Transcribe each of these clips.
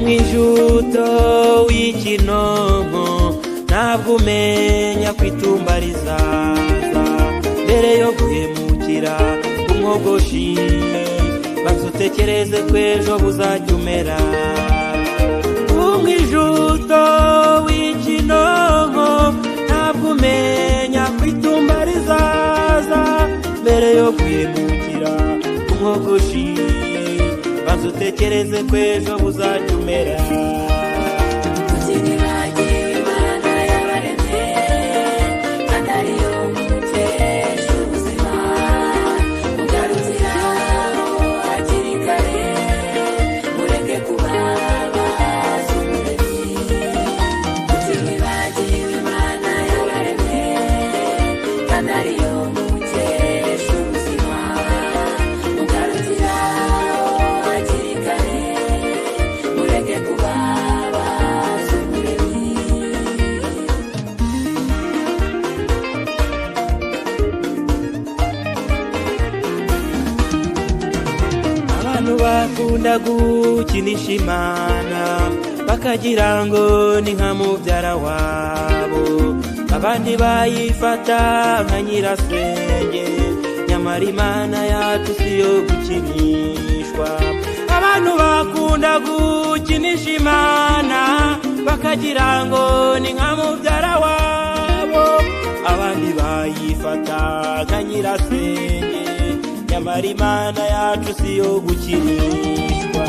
umwijuto w'ikinonko ntabwo umenya kwitumba rizaza mbere yo guhemukira umwogoshi banza utekereze ko ejo buzajya umera umwijuto w'ikinonko ntabwo umenya kwitumba rizaza mbere yo guhemukira umwogoshi banza utekereze ko ejo buzajya umera bakunda gukinisha Imana bakagira ngo ni nka mubyara wabo abandi bayifata nka nyirasenge nyamara Imana yacu siyo gukinishwa abantu bakunda gukinisha Imana bakagira ngo ni nka mubyara wabo abandi bayifata nka nyirasenge nyamara Imana yacu siyo gukinishwa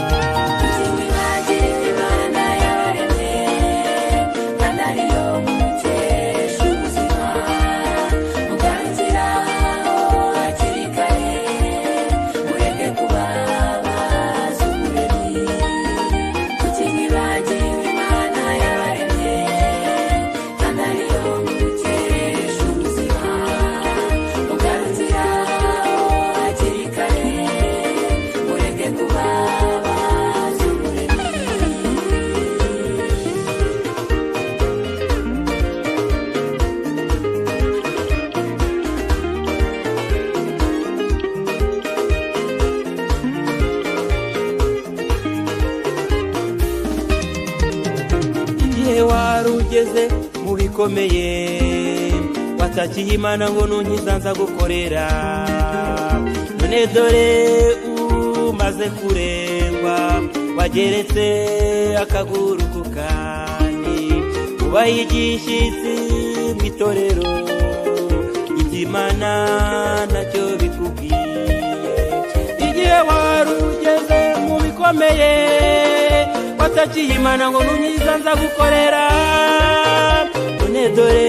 warugeze mu bikomeye watakiye Imana ngo nunkiza nza gukorera none dore umaze kurengwa wageretse akaguru ku kandi ubaye igishitsi mu itorero iby'Imana ntacyo bikubwiye igihe warugeze mu bikomeye watakiye Imana ngo nunkiza nza gukorera none dore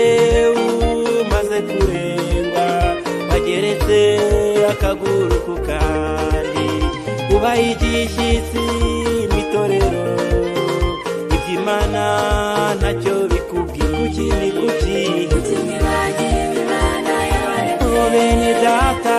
umaze kurengwa wageretse akaguru ku kandi ubaye igishitsi mu itorero iby'Imana ntacyo bikubwiye kuki bene data